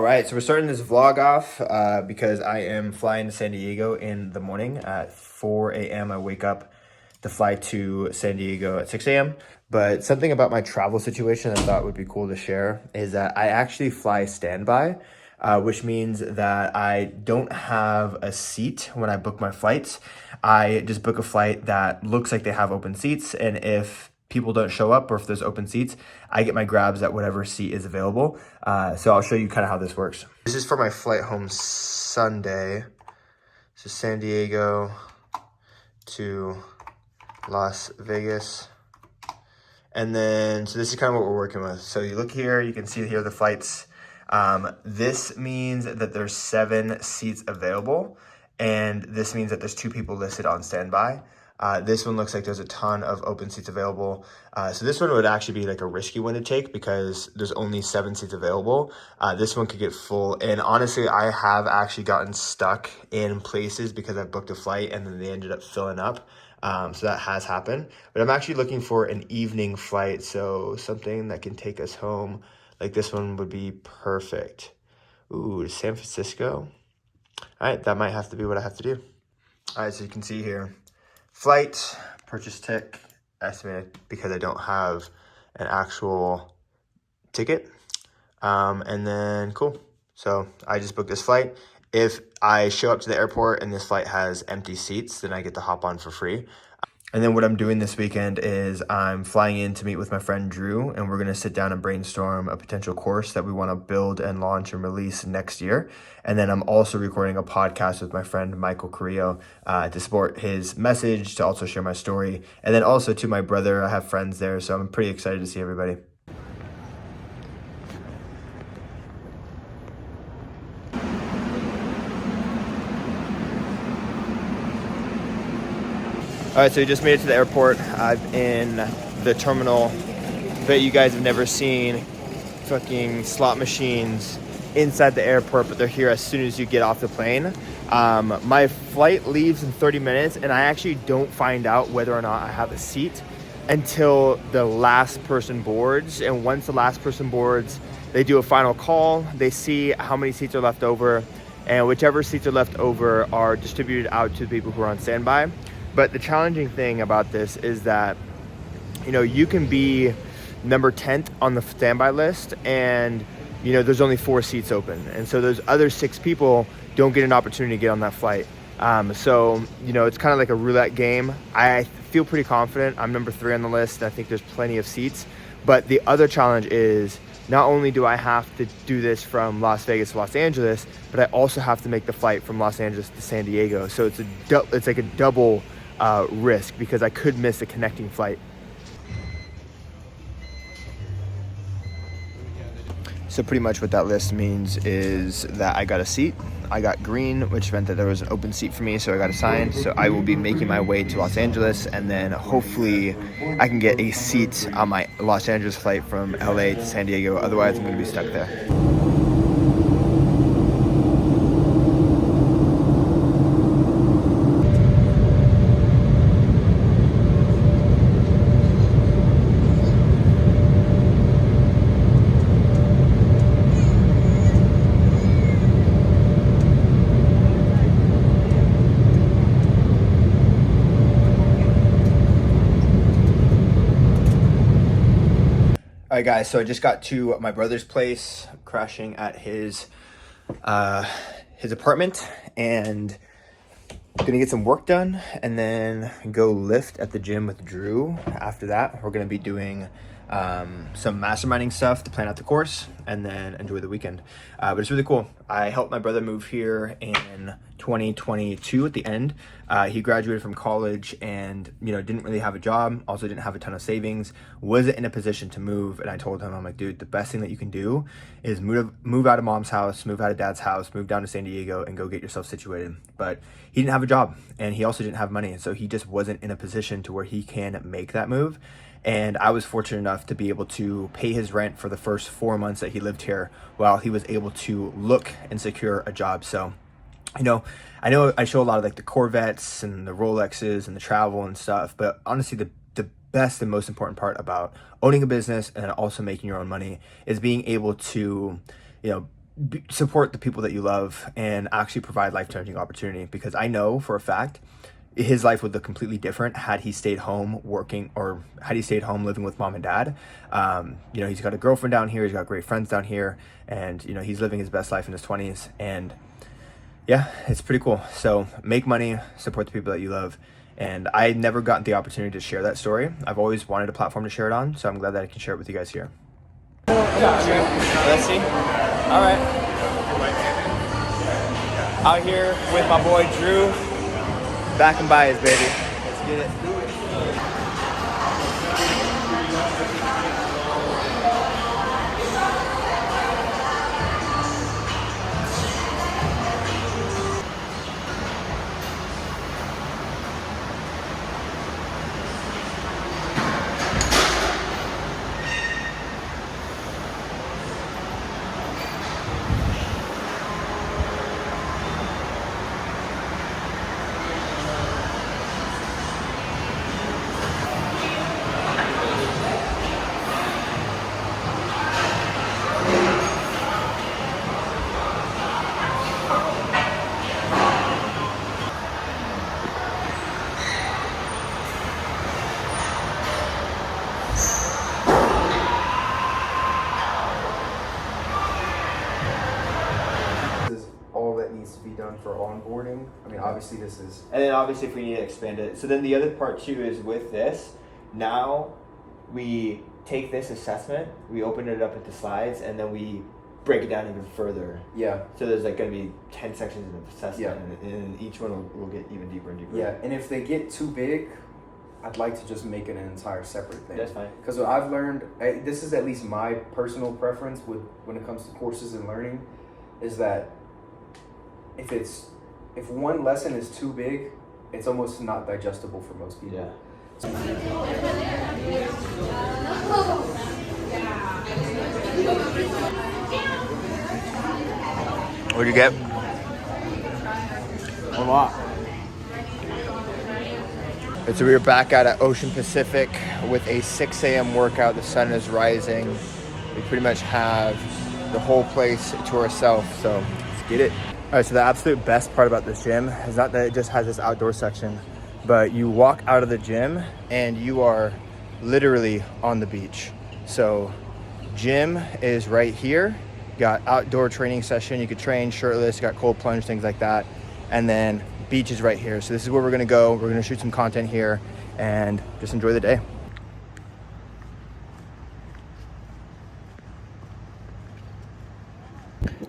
All right, so we're starting this vlog off because I am flying to San Diego in the morning at 4 a.m. I wake up to fly to San Diego at 6 a.m. But something about my travel situation I thought would be cool to share is that I actually fly standby, which means that I don't have a seat when I book my flights. I just book a flight that looks like they have open seats, and if people don't show up or if there's open seats, I get my grabs at whatever seat is available. So I'll show you kind of how this works. This is for my flight home Sunday. So San Diego to Las Vegas. And then, so this is kind of what we're working with. So you look here, you can see here the flights. This means that there's 7 seats available. And this means that there's 2 people listed on standby. This one looks like there's a ton of open seats available. So this one would actually be like a risky one to take because there's only 7 seats available. This one could get full. And honestly, I have actually gotten stuck in places because I booked a flight and then they ended up filling up. So that has happened. But I'm actually looking for an evening flight. So something that can take us home. Like this one would be perfect. Ooh, San Francisco. All right, that might have to be what I have to do. All right, so you can see here. Flight, purchase tick, estimated because I don't have an actual ticket. And then cool. So I just booked this flight. If I show up to the airport and this flight has empty seats, then I get to hop on for free. And then what I'm doing this weekend is I'm flying in to meet with my friend Drew, and we're going to sit down and brainstorm a potential course that we want to build and launch and release next year. And then I'm also recording a podcast with my friend Michael Carrillo to support his message, to also share my story. And then also to my brother, I have friends there, so I'm pretty excited to see everybody. All right, so we just made it to the airport. I'm in the terminal that you guys have never seen. Fucking slot machines inside the airport, but they're here as soon as you get off the plane. My flight leaves in 30 minutes, and I actually don't find out whether or not I have a seat until the last person boards. And once the last person boards, they do a final call. They see how many seats are left over, and whichever seats are left over are distributed out to the people who are on standby. But the challenging thing about this is that, you know, you can be number 10th on the standby list and, you know, there's only 4 seats open. And so those other 6 people don't get an opportunity to get on that flight. So, you know, it's kind of like a roulette game. I feel pretty confident. I'm number 3 on the list. I think there's plenty of seats. But the other challenge is not only do I have to do this from Las Vegas to Los Angeles, but I also have to make the flight from Los Angeles to San Diego. So it's like a double risk because I could miss a connecting flight. So pretty much what that list means is that I got a seat. I got green, which meant that there was an open seat for me, so I got assigned. So I will be making my way to Los Angeles, and then hopefully I can get a seat on my Los Angeles flight from LA to San Diego. Otherwise, I'm going to be stuck there. All right, guys, so I just got to my brother's place, crashing at his apartment, and gonna get some work done and then go lift at the gym with Drew. After that, we're gonna be doing some masterminding stuff to plan out the course and then enjoy the weekend. But it's really cool. I helped my brother move here in 2022 at the end. He graduated from college and, you know, didn't really have a job, also didn't have a ton of savings, wasn't in a position to move. And I told him, I'm like, dude, the best thing that you can do is move out of mom's house, move out of dad's house, move down to San Diego and go get yourself situated. But he didn't have a job and he also didn't have money. And so he just wasn't in a position to where he can make that move. And I was fortunate enough to be able to pay his rent for the first 4 months that he lived here while he was able to look and secure a job. So, you know I show a lot of like the Corvettes and the Rolexes and the travel and stuff, but honestly the best and most important part about owning a business and also making your own money is being able to, you know, support the people that you love and actually provide life-changing opportunity, because I know for a fact his life would look completely different had he stayed home working, or had he stayed home living with mom and dad. You know, he's got a girlfriend down here, he's got great friends down here, and you know, he's living his best life in his 20s. And yeah, it's pretty cool. So make money, support the people that you love. And I never gotten the opportunity to share that story. I've always wanted a platform to share it on, so I'm glad that I can share it with you guys here. Let's see. All right. Out here with my boy Drew. Back and bias, baby. Let's get it. Needs to be done for onboarding. I mean, obviously this is, and then obviously if we need to expand it. So then the other part too is with this, now we take this assessment, we open it up into slides, and then we break it down even further. Yeah. So there's like going to be 10 sections of assessment, and each one will get even deeper and deeper. Yeah, and if they get too big, I'd like to just make it an entire separate thing. That's fine. Because what I've learned, this is at least my personal preference when it comes to courses and learning, is that if one lesson is too big, it's almost not digestible for most people. Yeah. What'd you get? A lot. And so we are back out at Ocean Pacific with a 6 a.m. workout. The sun is rising. We pretty much have the whole place to ourselves, so let's get it. All right, so the absolute best part about this gym is not that it just has this outdoor section, but you walk out of the gym and you are literally on the beach. So gym is right here. You got outdoor training session. You could train shirtless, you got cold plunge, things like that. And then beach is right here. So this is where we're gonna go. We're gonna shoot some content here and just enjoy the day.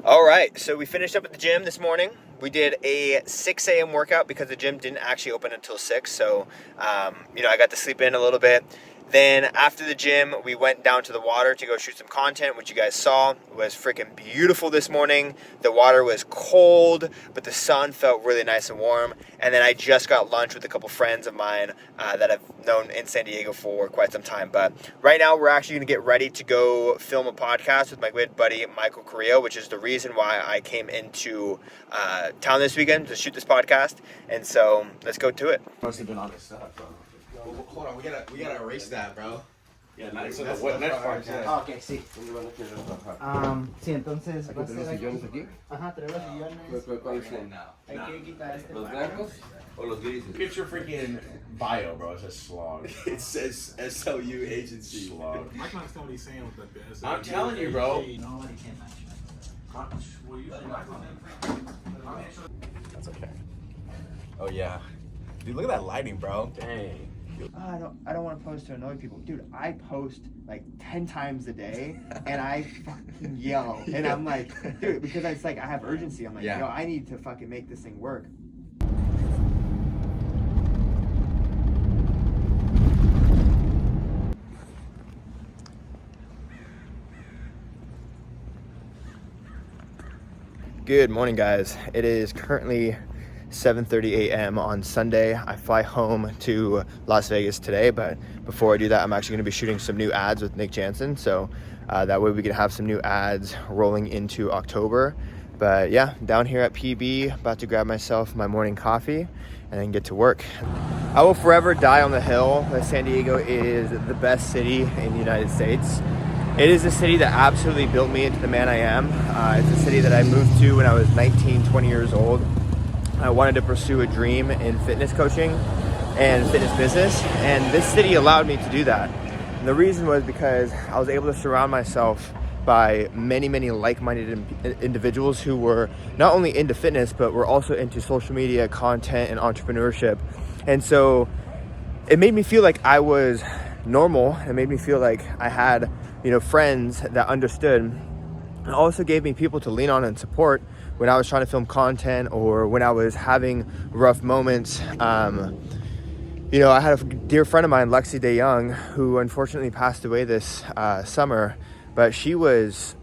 All right, so we finished up at the gym this morning. We did a 6 a.m. workout because the gym didn't actually open until 6. So, you know, I got to sleep in a little bit. Then after the gym, we went down to the water to go shoot some content, which you guys saw. It was freaking beautiful this morning. The water was cold, but the sun felt really nice and warm. And then I just got lunch with a couple friends of mine that I've known in San Diego for quite some time. But right now, we're actually going to get ready to go film a podcast with my good buddy, Michael Carrillo, which is the reason why I came into town this weekend to shoot this podcast. And so let's go to it. Must have been on his stuff, bro. Well, hold on, we gotta erase that, bro. Yeah, nice. So the next part. Ah, ok, sí. Sí, entonces va a ser aquí. Ajá, tenemos sillones. Hay que quitar este. ¿Los blancos o los grises? Get your freaking bio, bro. It says slog. It says SLU agency. Slog. Mike not understand what he's saying with that. I'm telling you, bro. Nobody can match. That's okay. Oh yeah, dude, look at that lighting, bro. Dang. I don't want to post to annoy people. Dude, I post like 10 times a day and I fucking yell. And I'm like, dude, because it's like I have urgency. I'm like, yo, I need to fucking make this thing work. Good morning, guys. It is currently 7:30 a.m. on Sunday. I fly home to Las Vegas today, but before I do that, I'm actually going to be shooting some new ads with Nick Jansen, so that way we can have some new ads rolling into October. But yeah, down here at PB, about to grab myself my morning coffee and then get to work. I will forever die on the hill that San Diego is the best city in the United States. It is a city that absolutely built me into the man I am. It's a city that I moved to when I was 19, 20 years old. I wanted to pursue a dream in fitness coaching and fitness business, and this city allowed me to do that. And the reason was because I was able to surround myself by many, many like-minded individuals who were not only into fitness, but were also into social media, content, and entrepreneurship. And so it made me feel like I was normal. It made me feel like I had, friends that understood. It also gave me people to lean on and support when I was trying to film content or when I was having rough moments. I had a dear friend of mine, Lexi DeYoung, who unfortunately passed away this summer. But she was,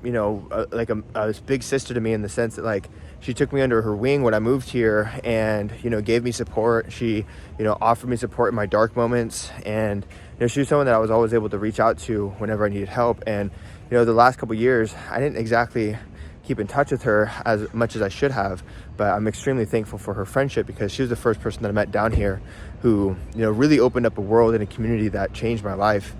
like a big sister to me in the sense that, like, she took me under her wing when I moved here and, gave me support. She, offered me support in my dark moments. And, she was someone that I was always able to reach out to whenever I needed help. And, the last couple of years, I didn't exactly keep in touch with her as much as I should have. But I'm extremely thankful for her friendship because she was the first person that I met down here who, really opened up a world and a community that changed my life.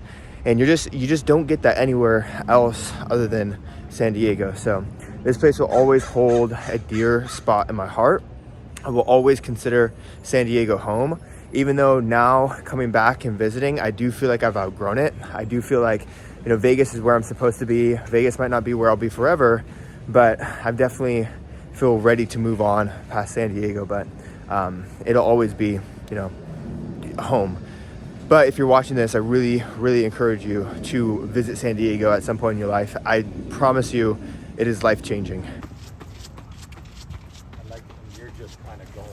And you just don't get that anywhere else other than San Diego. So this place will always hold a dear spot in my heart. I will always consider San Diego home, even though now coming back and visiting, I do feel like I've outgrown it. I do feel like, Vegas is where I'm supposed to be. Vegas might not be where I'll be forever, but I definitely feel ready to move on past San Diego. But it'll always be, home. But if you're watching this, I really, really encourage you to visit San Diego at some point in your life. I promise you, it is life-changing. I like it when you're just kind of going.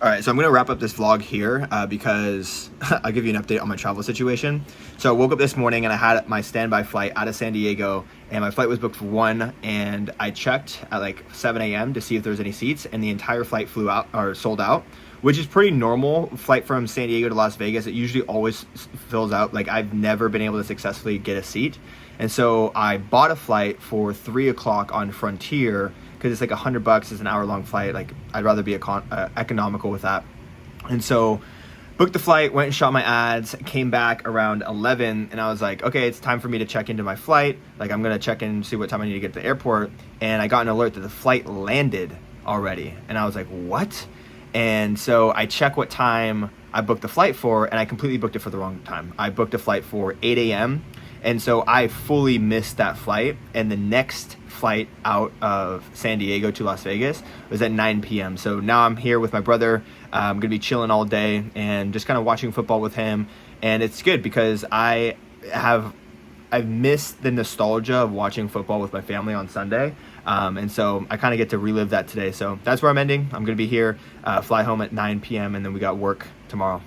All right, so I'm gonna wrap up this vlog here because I'll give you an update on my travel situation. So I woke up this morning and I had my standby flight out of San Diego, and my flight was booked for 1, and I checked at like 7 a.m. to see if there was any seats, and the entire flight flew out or sold out, which is pretty normal. Flight from San Diego to Las Vegas, it usually always fills out. Like, I've never been able to successfully get a seat. And so I bought a flight for 3 o'clock on Frontier because it's like $100. It's an hour-long flight. Like, I'd rather be economical with that. And so booked the flight, went and shot my ads, came back around 11, and I was like, okay, it's time for me to check into my flight. Like, I'm gonna check in and see what time I need to get to the airport. And I got an alert that the flight landed already. And I was like, what? And so I check what time I booked the flight for, and I completely booked it for the wrong time. I booked a flight for 8 a.m. And so I fully missed that flight. And the next flight out of San Diego to Las Vegas was at 9 p.m. So now I'm here with my brother. I'm gonna be chilling all day and just kind of watching football with him. And it's good because I've missed the nostalgia of watching football with my family on Sunday. And so I kind of get to relive that today. So that's where I'm ending. I'm gonna be here, fly home at 9 p.m. and then we got work tomorrow.